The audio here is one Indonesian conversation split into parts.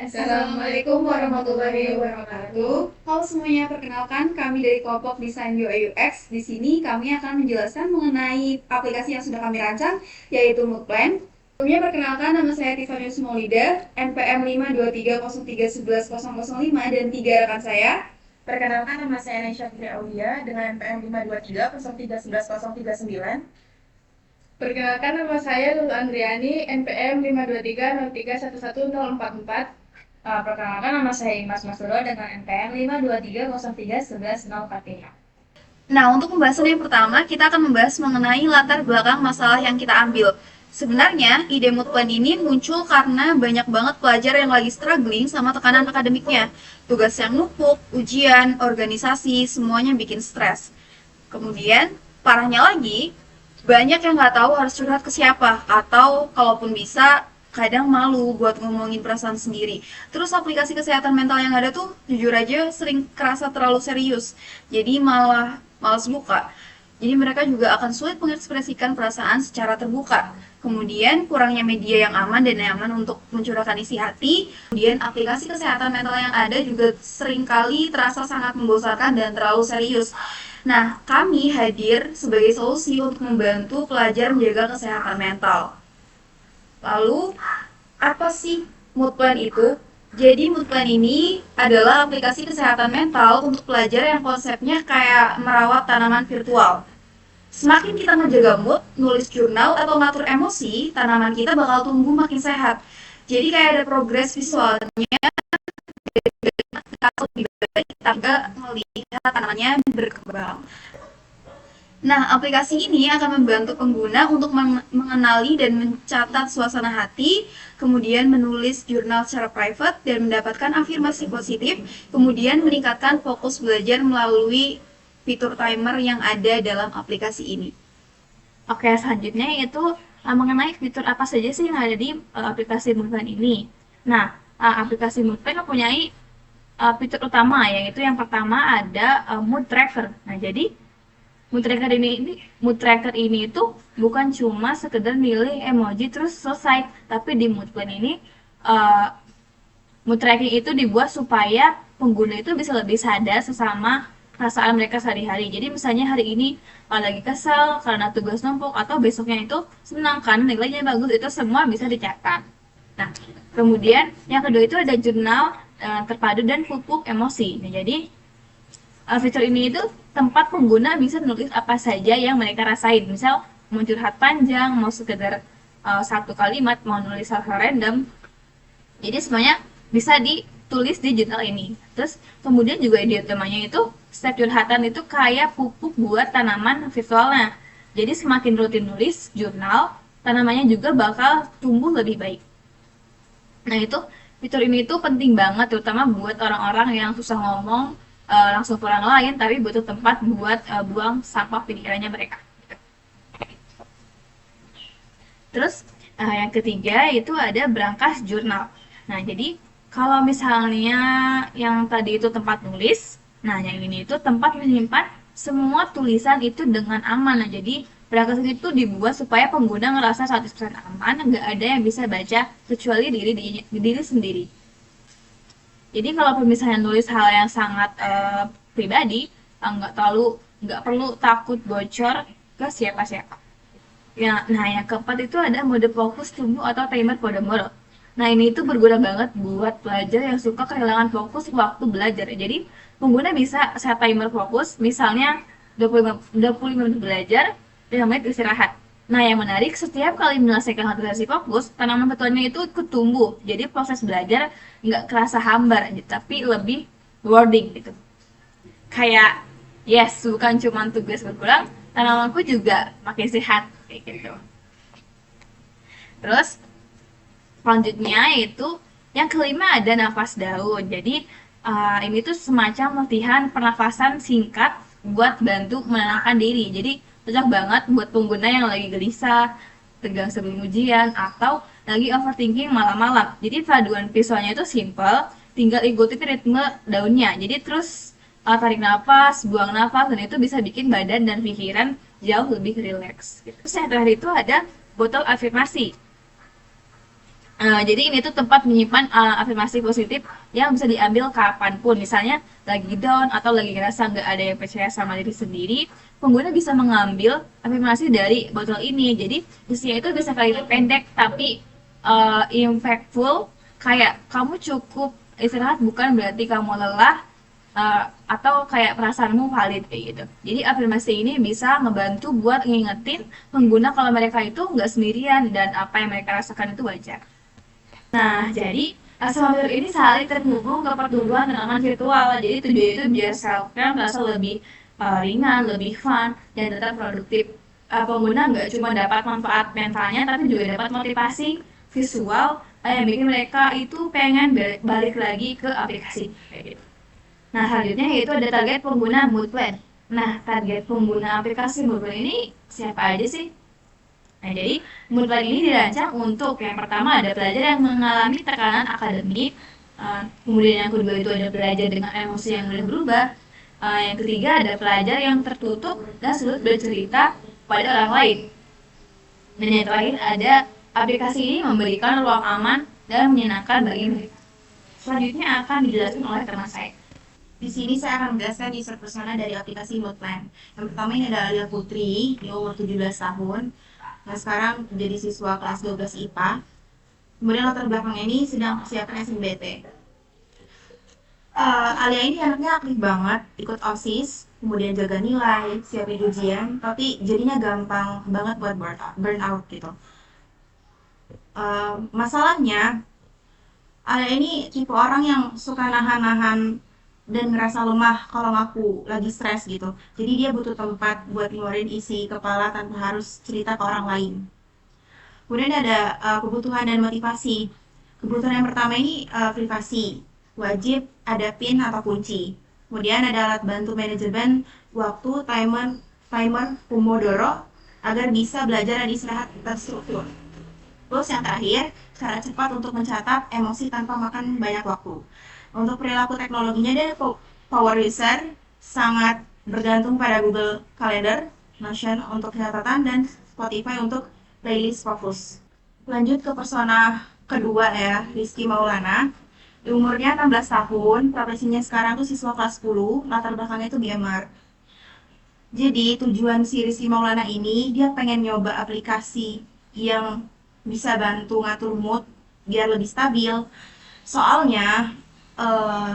Assalamualaikum warahmatullahi wabarakatuh. Halo semuanya, perkenalkan kami dari kelompok Desain UI UX. Di sini kami akan menjelaskan mengenai aplikasi yang sudah kami rancang, yaitu Moodplan. Sebelumnya perkenalkan, nama saya Tiffany Maulida, NPM 52303110005 dan 3 rekan saya. Perkenalkan, nama saya Nesha Fitri Aulia dengan NPM 52303110039. Perkenalkan, nama saya Lulu Andriani, NPM 52303111044. Perkenalkan, nama saya Imas Masuro dengan NPM 52303111043. Nah, untuk pembahasan yang pertama, kita akan membahas mengenai latar belakang masalah yang kita ambil. Sebenarnya, ide Moodplan ini muncul karena banyak banget pelajar yang lagi struggling sama tekanan akademiknya. Tugas yang numpuk, ujian, organisasi, semuanya bikin stres. Kemudian, parahnya lagi, banyak yang nggak tahu harus curhat ke siapa, atau kalaupun bisa, kadang malu buat ngomongin perasaan sendiri. Terus aplikasi kesehatan mental yang ada tuh jujur aja sering kerasa terlalu serius. Jadi malah males buka. Jadi mereka juga akan sulit mengekspresikan perasaan secara terbuka. Kemudian kurangnya media yang aman dan nyaman untuk mencurahkan isi hati. Kemudian aplikasi kesehatan mental yang ada juga seringkali terasa sangat membosankan dan terlalu serius. Nah, kami hadir sebagai solusi untuk membantu pelajar menjaga kesehatan mental. Lalu, apa sih Moodplan itu? Jadi Moodplan ini adalah aplikasi kesehatan mental untuk pelajar yang konsepnya kayak merawat tanaman virtual. Semakin kita menjaga mood, nulis jurnal, atau ngatur emosi, tanaman kita bakal tumbuh makin sehat. Jadi kayak ada progres visualnya, atau kita nggak melihat tanamannya berkembang. Nah, aplikasi ini akan membantu pengguna untuk mengenali dan mencatat suasana hati, kemudian menulis jurnal secara private dan mendapatkan afirmasi positif, kemudian meningkatkan fokus belajar melalui fitur timer yang ada dalam aplikasi ini. Oke, selanjutnya yaitu mengenai fitur apa saja sih yang ada di aplikasi Moodplan ini. Nah, aplikasi Moodplan mempunyai fitur utama, yaitu yang pertama ada mood tracker. Nah, jadi mood tracker ini itu bukan cuma sekedar milih emoji terus selesai, tapi di Moodplan ini mood tracking itu dibuat supaya pengguna itu bisa lebih sadar sesama perasaan mereka sehari-hari. Jadi misalnya hari ini lagi kesal karena tugas numpuk, atau besoknya itu senang kan nilainya bagus, itu semua bisa dicatat. Nah, kemudian yang kedua itu ada jurnal terpadu dan pupuk emosi. Nah, jadi fitur ini itu tempat pengguna bisa menulis apa saja yang mereka rasain. Misal mau curhat panjang, mau sekedar satu kalimat, mau nulis hal-hal random. Jadi semuanya bisa ditulis di jurnal ini. Terus kemudian juga ide utamanya itu setiap curhatan itu kayak pupuk buat tanaman virtualnya. Jadi semakin rutin nulis jurnal, tanamannya juga bakal tumbuh lebih baik. Nah, itu fitur ini tuh penting banget terutama buat orang-orang yang susah ngomong langsung ke orang lain, tapi butuh tempat buat buang sampah pikirannya mereka. Terus yang ketiga itu ada brankas jurnal. Nah, jadi kalau misalnya yang tadi itu tempat nulis, nah yang ini itu tempat menyimpan semua tulisan itu dengan aman. Nah, jadi brankas itu dibuat supaya pengguna ngerasa 100% aman, nggak ada yang bisa baca kecuali diri sendiri. Jadi kalau misalnya nulis hal yang sangat pribadi, nggak perlu takut bocor ke siapa-siapa. Ya, nah yang keempat itu ada mode fokus tunggu atau timer Pomodoro. Nah, ini itu berguna banget buat pelajar yang suka kehilangan fokus waktu belajar. Jadi pengguna bisa set timer fokus, misalnya 25 menit belajar, 5 menit istirahat. Nah, yang menarik, setiap kali menyelesaikan konsentrasi fokus, tanaman virtualnya itu ikut tumbuh. Jadi proses belajar nggak kerasa hambar, tapi lebih rewarding gitu. Kayak, yes, bukan cuma tugas berkurang, tanamanku juga makin sehat, kayak gitu. Terus, selanjutnya itu, yang kelima ada nafas daun. Jadi, ini tuh semacam latihan pernafasan singkat buat bantu menenangkan diri. Jadi, cocok banget buat pengguna yang lagi gelisah, tegang sebelum ujian, atau lagi overthinking malam-malam. Jadi paduan visualnya itu simple, tinggal ikuti ritme daunnya. Jadi terus tarik nafas, buang nafas, dan itu bisa bikin badan dan pikiran jauh lebih rileks. Terus yang terakhir itu ada botol afirmasi. Jadi ini tuh tempat menyimpan afirmasi positif yang bisa diambil kapanpun. Misalnya lagi down atau lagi ngerasa nggak ada yang percaya sama diri sendiri, pengguna bisa mengambil afirmasi dari botol ini. Jadi isinya itu bisa kalimat pendek tapi impactful. Kayak kamu cukup istirahat bukan berarti kamu lelah, atau kayak perasaanmu valid kayak gitu. Jadi afirmasi ini bisa ngebantu buat ngingetin pengguna kalau mereka itu nggak sendirian dan apa yang mereka rasakan itu wajar. Nah, jadi asal ini saling terhubung ke pertumbuhan kenangan virtual. Jadi tujuan itu biar self-care terasa lebih ringan, lebih fun, dan tetap produktif. Pengguna nggak cuma dapat manfaat mentalnya, tapi juga dapat motivasi visual yang bikin mereka itu pengen balik lagi ke aplikasi. Kayak gitu. Nah, selanjutnya yaitu ada target pengguna mood plan. Nah, target pengguna aplikasi mood plan ini siapa aja sih? Nah, jadi mood plan ini dirancang untuk yang pertama ada pelajar yang mengalami tekanan akademik, kemudian yang kedua itu ada pelajar dengan emosi yang mudah berubah, yang ketiga ada pelajar yang tertutup dan sulit bercerita pada orang lain, dan yang terakhir ada aplikasi ini memberikan ruang aman dan menyenangkan bagi mereka. Selanjutnya akan dijelaskan oleh teman saya. Di sini saya akan menjelaskan user persona dari aplikasi Moodplan. Yang pertama ini adalah Alia Putri, di umur 17 tahun. Nah, sekarang menjadi siswa kelas 12 IPA. Kemudian latar belakangnya ini sedang persiapan SNBT. Alia ini anaknya aktif banget, ikut OSIS, kemudian jaga nilai, siapin ujian, tapi jadinya gampang banget buat burnout gitu. Masalahnya, Alia ini tipe orang yang suka nahan-nahan dan ngerasa lemah kalau ngaku lagi stres gitu. Jadi dia butuh tempat buat ngeluarin isi kepala tanpa harus cerita ke orang lain. Kemudian ada kebutuhan dan motivasi. Kebutuhan yang pertama ini privasi. Wajib ada PIN atau kunci. Kemudian ada alat bantu manajemen waktu, timer Pomodoro agar bisa belajar dan istirahat terstruktur. Terus yang terakhir, cara cepat untuk mencatat emosi tanpa makan banyak waktu. Untuk perilaku teknologinya dia power user, sangat bergantung pada Google Calendar, Notion untuk catatan, dan Spotify untuk playlist fokus. Lanjut ke persona kedua ya, Rizky Maulana. Umurnya 16 tahun, profesinya sekarang tuh siswa kelas 10, latar belakangnya itu gamer. Jadi tujuan si Rizky Maulana ini, dia pengen nyoba aplikasi yang bisa bantu ngatur mood biar lebih stabil. Soalnya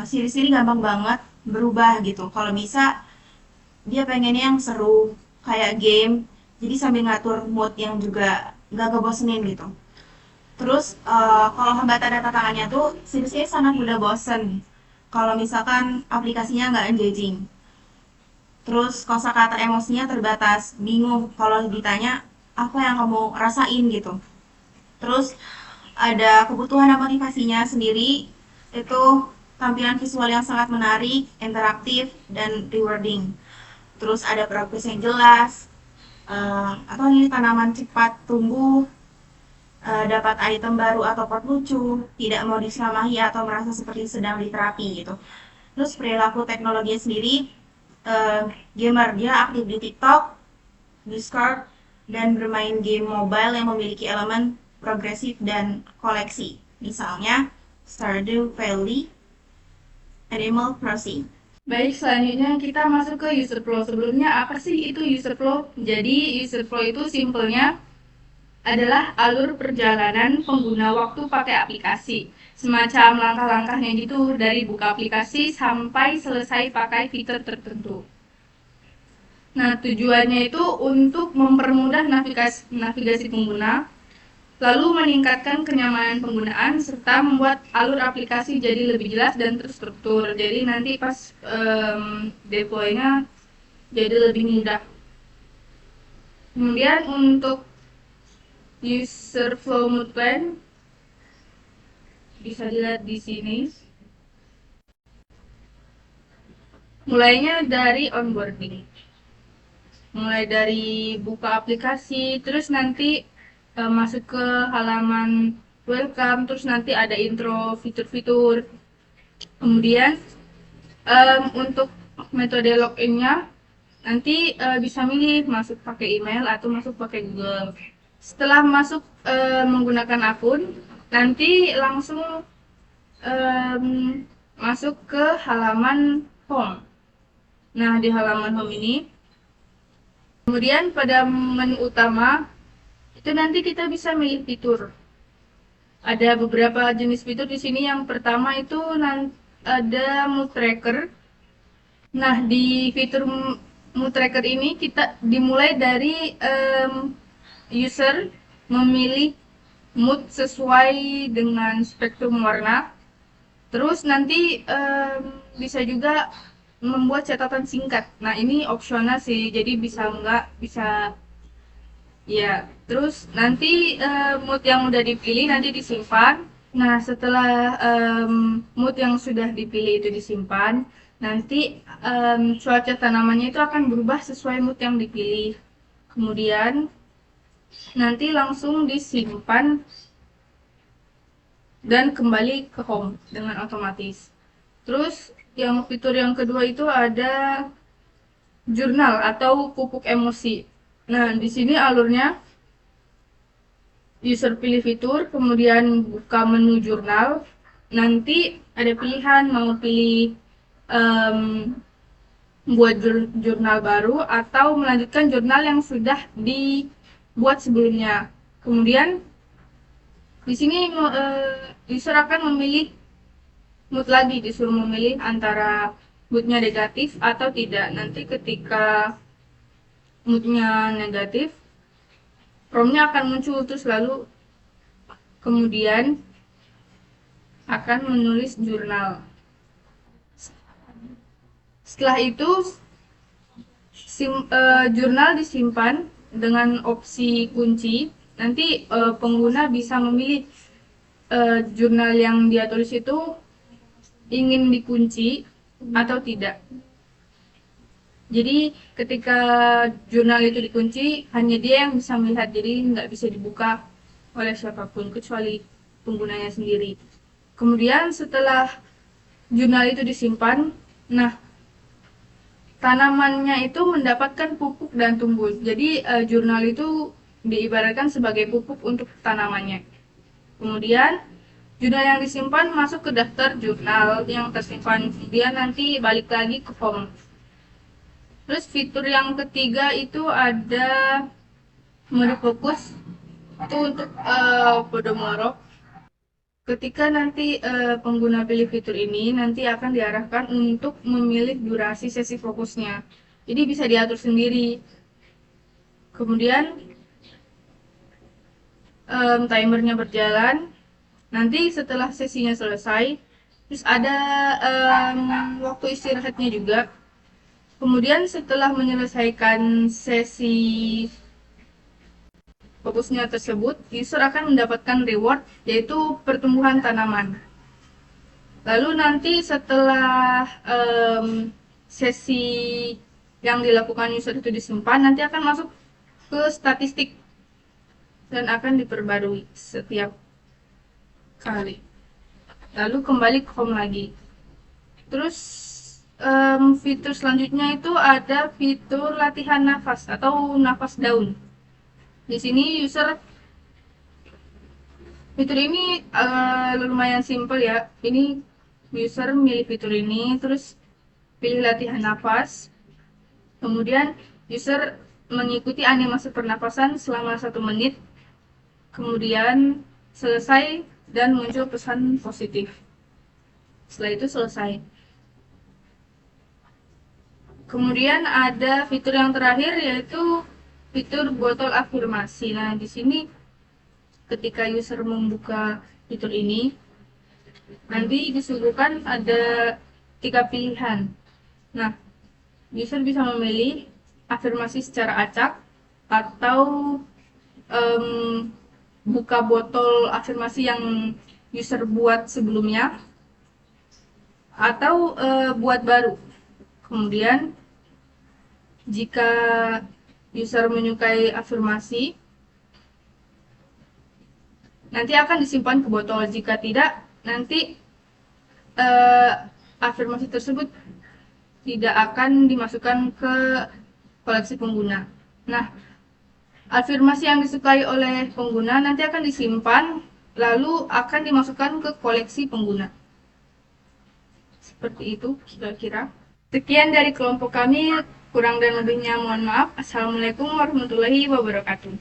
si Rizky ini gampang banget berubah gitu. Kalau bisa dia pengennya yang seru kayak game, jadi sambil ngatur mood yang juga gak ngebosenin gitu. Terus kalau hambatan dan tantangannya tuh si Rizky sangat mudah bosen kalau misalkan aplikasinya nggak engaging. Terus kosakata emosinya terbatas, bingung kalau ditanya apa yang kamu rasain gitu. Terus ada kebutuhan dan motivasinya sendiri, itu tampilan visual yang sangat menarik, interaktif, dan rewarding. Terus ada progres yang jelas, atau ini tanaman cepat tumbuh, dapat item baru atau pot lucu, tidak mau diselamahi atau merasa seperti sedang diterapi gitu. Terus perilaku teknologi sendiri, gamer, dia aktif di TikTok, Discord, dan bermain game mobile yang memiliki elemen progresif dan koleksi. Misalnya Stardew Valley, Animal Crossing. Baik, selanjutnya kita masuk ke user flow. Sebelumnya apa sih itu user flow? Jadi user flow itu simpelnya adalah alur perjalanan pengguna waktu pakai aplikasi. Semacam langkah-langkahnya gitu dari buka aplikasi sampai selesai pakai fitur tertentu. Nah, tujuannya itu untuk mempermudah navigasi pengguna, lalu meningkatkan kenyamanan penggunaan, serta membuat alur aplikasi jadi lebih jelas dan terstruktur. Jadi nanti pas deploy-nya jadi lebih mudah. Kemudian untuk user flow mood plan bisa dilihat di sini. Mulainya dari onboarding. Mulai dari buka aplikasi, terus nanti masuk ke halaman welcome, terus nanti ada intro fitur-fitur. Kemudian untuk metode login-nya nanti bisa milih masuk pakai email atau masuk pakai Google. Setelah masuk menggunakan akun, nanti langsung masuk ke halaman home. Nah, di halaman home ini, kemudian pada menu utama, itu nanti kita bisa milih fitur. Ada beberapa jenis fitur di sini. Yang pertama itu ada mood tracker. Nah, di fitur mood tracker ini kita dimulai dari user memilih mood sesuai dengan spektrum warna. Terus nanti bisa juga membuat catatan singkat. Nah, ini opsional sih, jadi bisa enggak, bisa ya. Terus nanti mood yang udah dipilih nanti disimpan. Nah, setelah mood yang sudah dipilih itu disimpan, nanti cuaca tanamannya itu akan berubah sesuai mood yang dipilih. Kemudian nanti langsung disimpan dan kembali ke home dengan otomatis. Terus fitur yang kedua itu ada jurnal atau pupuk emosi. Nah, di sini alurnya user pilih fitur, kemudian buka menu jurnal. Nanti ada pilihan mau pilih buat jurnal baru atau melanjutkan jurnal yang sudah dibuat sebelumnya. Kemudian di sini user akan memilih mood lagi, disuruh memilih antara moodnya negatif atau tidak. Nanti ketika moodnya negatif, promnya akan muncul, terus lalu kemudian akan menulis jurnal. Setelah itu jurnal disimpan dengan opsi kunci. Nanti pengguna bisa memilih jurnal yang dia tulis itu ingin dikunci atau tidak. Jadi ketika jurnal itu dikunci, hanya dia yang bisa melihat, jadi nggak bisa dibuka oleh siapapun kecuali penggunanya sendiri. Kemudian setelah jurnal itu disimpan, nah tanamannya itu mendapatkan pupuk dan tumbuh. Jadi jurnal itu diibaratkan sebagai pupuk untuk tanamannya. Kemudian jurnal yang disimpan masuk ke daftar jurnal yang tersimpan. Kemudian nanti balik lagi ke home. Terus fitur yang ketiga itu ada mode fokus. Itu untuk Podomoro. Ketika nanti pengguna pilih fitur ini, nanti akan diarahkan untuk memilih durasi sesi fokusnya. Jadi bisa diatur sendiri. Kemudian timernya berjalan. Nanti setelah sesinya selesai, terus ada waktu istirahatnya juga. Kemudian setelah menyelesaikan sesi fokusnya tersebut, user akan mendapatkan reward, yaitu pertumbuhan tanaman. Lalu nanti setelah sesi yang dilakukan user itu disimpan, nanti akan masuk ke statistik dan akan diperbarui setiap kali. Lalu kembali ke home lagi. Terus fitur selanjutnya itu ada fitur latihan nafas atau nafas daun. Di sini fitur ini lumayan simple ya. Ini user milih fitur ini, terus pilih latihan nafas. Kemudian user mengikuti animasi pernapasan selama 1 menit. Kemudian selesai dan muncul pesan positif. Setelah itu selesai. Kemudian ada fitur yang terakhir, yaitu fitur botol afirmasi. Nah, di sini ketika user membuka fitur ini, nanti disuguhkan ada 3 pilihan. Nah, user bisa memilih afirmasi secara acak atau buka botol afirmasi yang user buat sebelumnya atau buat baru. Kemudian jika user menyukai afirmasi, nanti akan disimpan ke botol. Jika tidak, nanti afirmasi tersebut tidak akan dimasukkan ke koleksi pengguna. Nah, afirmasi yang disukai oleh pengguna nanti akan disimpan lalu akan dimasukkan ke koleksi pengguna. Seperti itu kira-kira. Sekian dari kelompok kami, kurang dan lebihnya mohon maaf. Assalamualaikum warahmatullahi wabarakatuh.